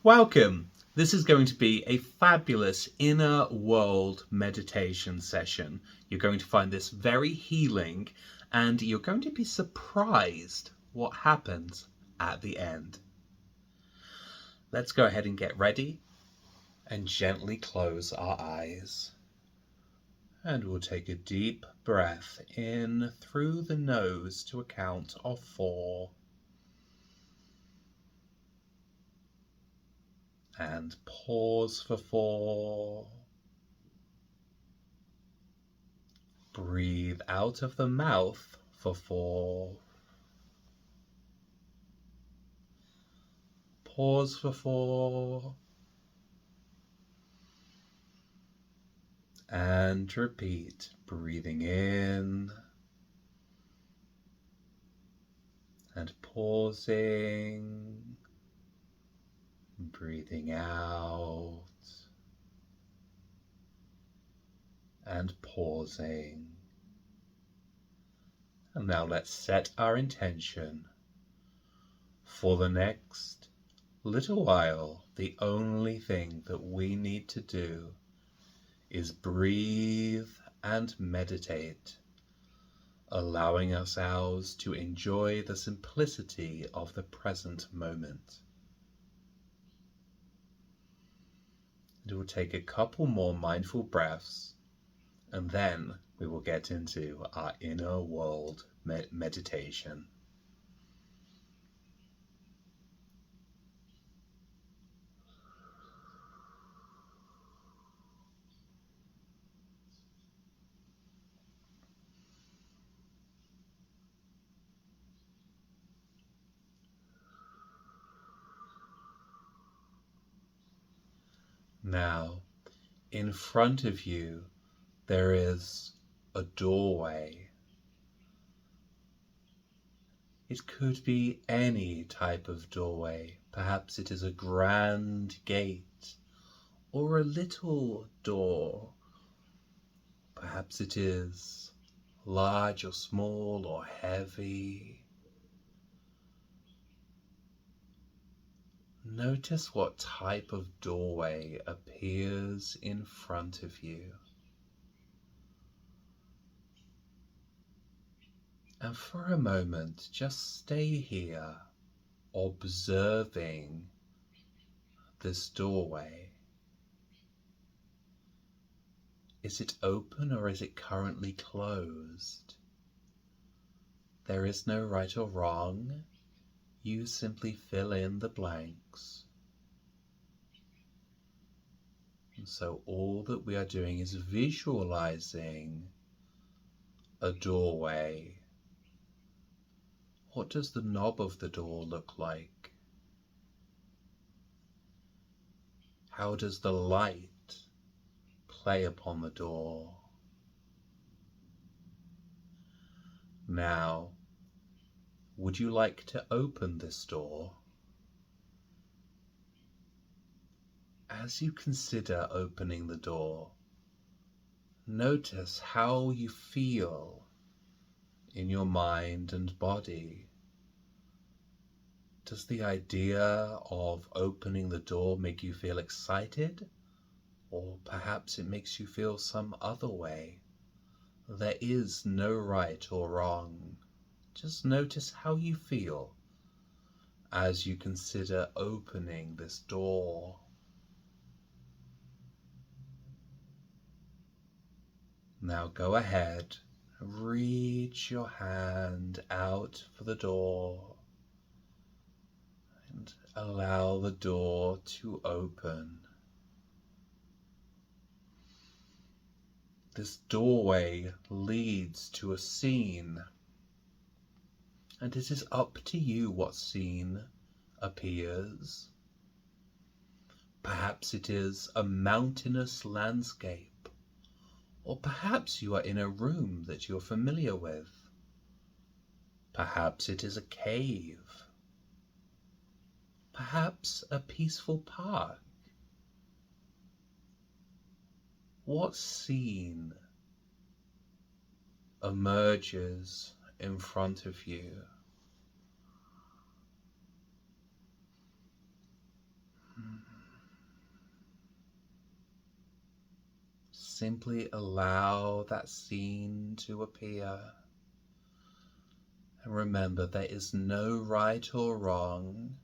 Welcome! This is going to be a fabulous inner world meditation session. You're going to find this very healing and you're going to be surprised what happens at the end. Let's go ahead and get ready and gently close our eyes. And we'll take a deep breath in through the nose to a count of 4. And pause for 4. Breathe out of the mouth for 4. Pause for 4. And repeat, breathing in and pausing, breathing out and pausing. And now let's set our intention. For the next little while, the only thing that we need to do is breathe and meditate, allowing ourselves to enjoy the simplicity of the present moment. It will take a couple more mindful breaths, and then we will get into our inner world meditation. Now, in front of you, there is a doorway. It could be any type of doorway. Perhaps it is a grand gate or a little door. Perhaps it is large or small or heavy. Notice what type of doorway appears in front of you. And for a moment, just stay here, observing this doorway. Is it open or is it currently closed? There is no right or wrong. You simply fill in the blanks. And so all that we are doing is visualizing a doorway. What does the knob of the door look like? How does the light play upon the door? Now, would you like to open this door? As you consider opening the door, notice how you feel in your mind and body. Does the idea of opening the door make you feel excited? Or perhaps it makes you feel some other way? There is no right or wrong. Just notice how you feel as you consider opening this door. Now go ahead, reach your hand out for the door and allow the door to open. This doorway leads to a scene, and it is up to you what scene appears. Perhaps it is a mountainous landscape, or perhaps you are in a room that you're familiar with. Perhaps it is a cave. Perhaps a peaceful park. What scene emerges in front of you? simply allow that scene to appear. And remember, there is no right or wrong.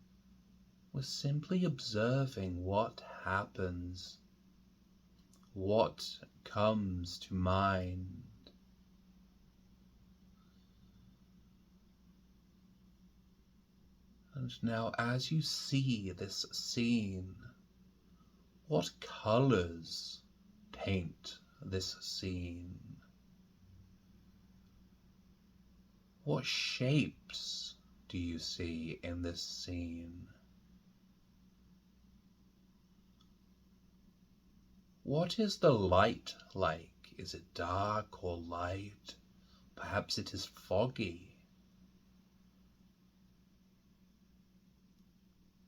We're simply observing what happens, what comes to mind. And now, as you see this scene, what colors paint this scene? What shapes do you see in this scene? What is the light like? Is it dark or light? Perhaps it is foggy.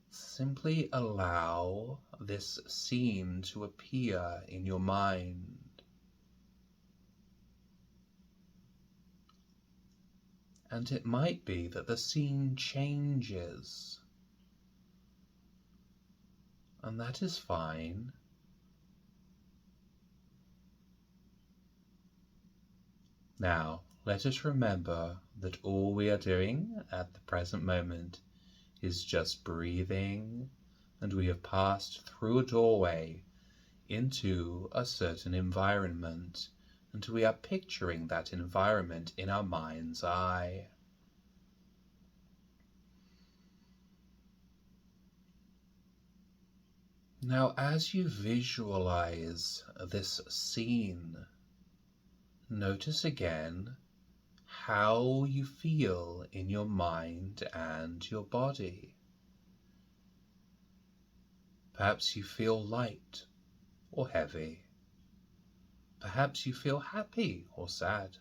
Simply allow this scene to appear in your mind. And it might be that the scene changes. And that is fine. Now, let us remember that all we are doing at the present moment is just breathing, and we have passed through a doorway into a certain environment, and we are picturing that environment in our mind's eye. Now, as you visualize this scene, notice again how you feel in your mind and your body. Perhaps you feel light or heavy. Perhaps you feel happy or sad.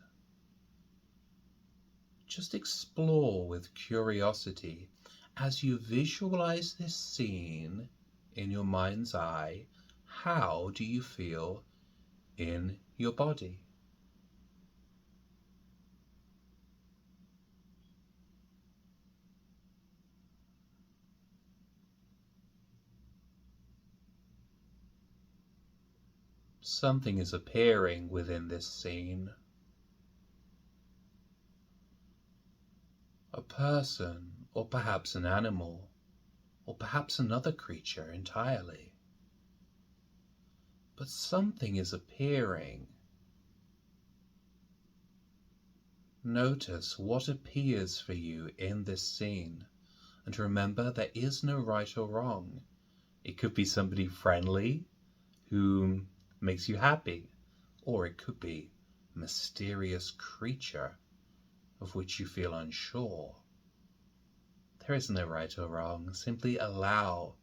Just explore with curiosity as you visualize this scene in your mind's eye. How do you feel in your body? Something is appearing within this scene. A person, or perhaps an animal, or perhaps another creature entirely. But something is appearing. Notice what appears for you in this scene, and remember there is no right or wrong. It could be somebody friendly who makes you happy, or it could be a mysterious creature of which you feel unsure. There is no right or wrong. Simply allow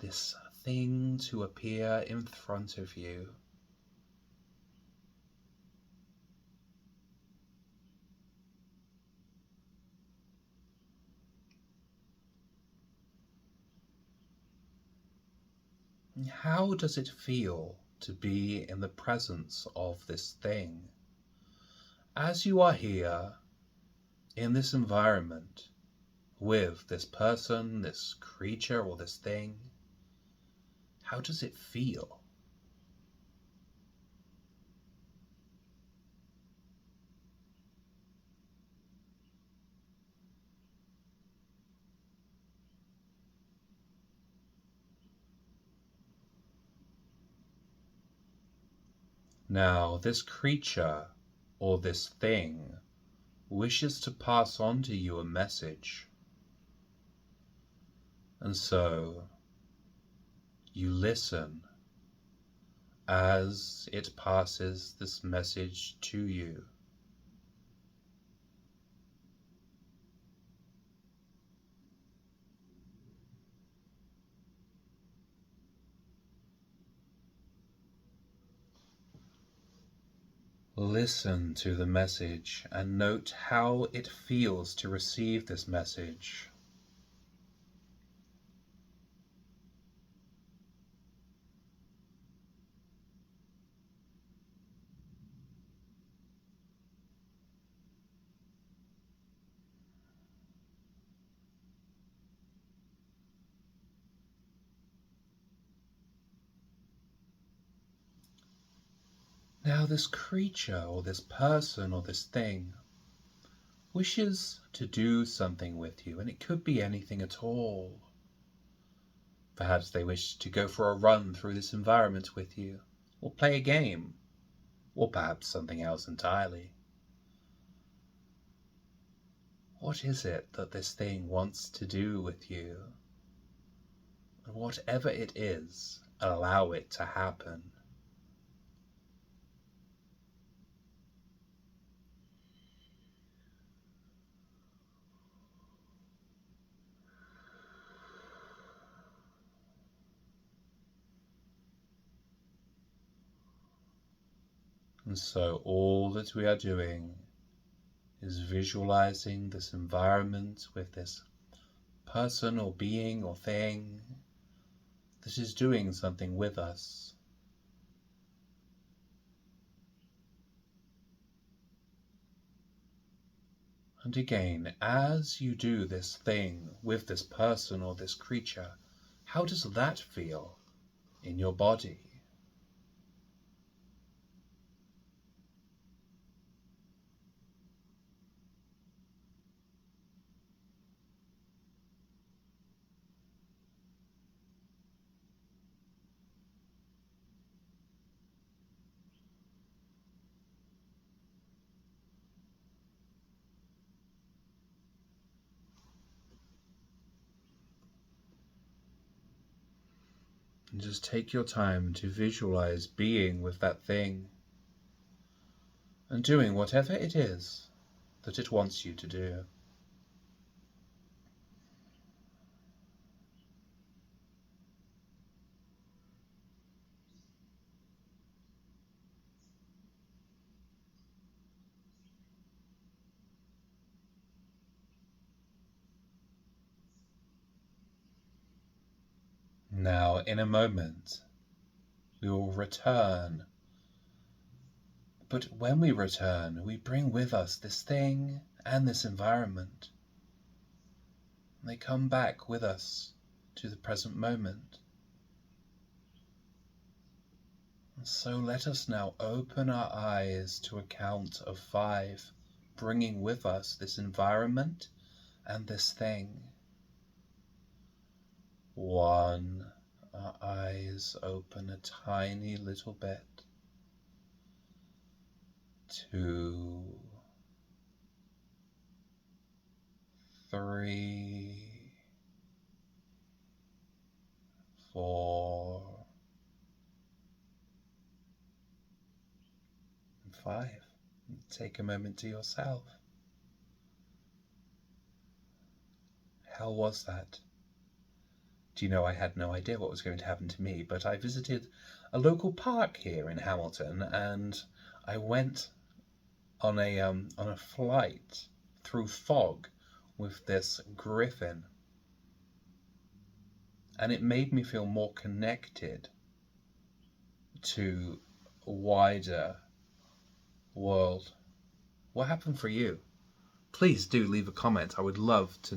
this thing to appear in front of you. How does it feel to be in the presence of this thing? As you are here in this environment with this person, this creature, or this thing, how does it feel? Now, this creature or this thing wishes to pass on to you a message. And so you listen as it passes this message to you. Listen to the message and note how it feels to receive this message. Now, this creature or this person or this thing wishes to do something with you, and it could be anything at all. Perhaps they wish to go for a run through this environment with you, or play a game, or perhaps something else entirely. What is it that this thing wants to do with you? And whatever it is, allow it to happen. And so all that we are doing is visualizing this environment with this person or being or thing that is doing something with us. And again, as you do this thing with this person or this creature, how does that feel in your body? And just take your time to visualize being with that thing and doing whatever it is that it wants you to do. Now, in a moment, we will return. But when we return, we bring with us this thing and this environment. And they come back with us to the present moment. And so let us now open our eyes to a count of 5, bringing with us this environment and this thing. 1, our eyes open a tiny little bit. 2, 3, 4, and 5. Take a moment to yourself. How was that? Do you know, I had no idea what was going to happen to me, but I visited a local park here in Hamilton, and I went on a flight through fog with this griffin, and it made me feel more connected to a wider world. What happened for you? Please do leave a comment. I would love to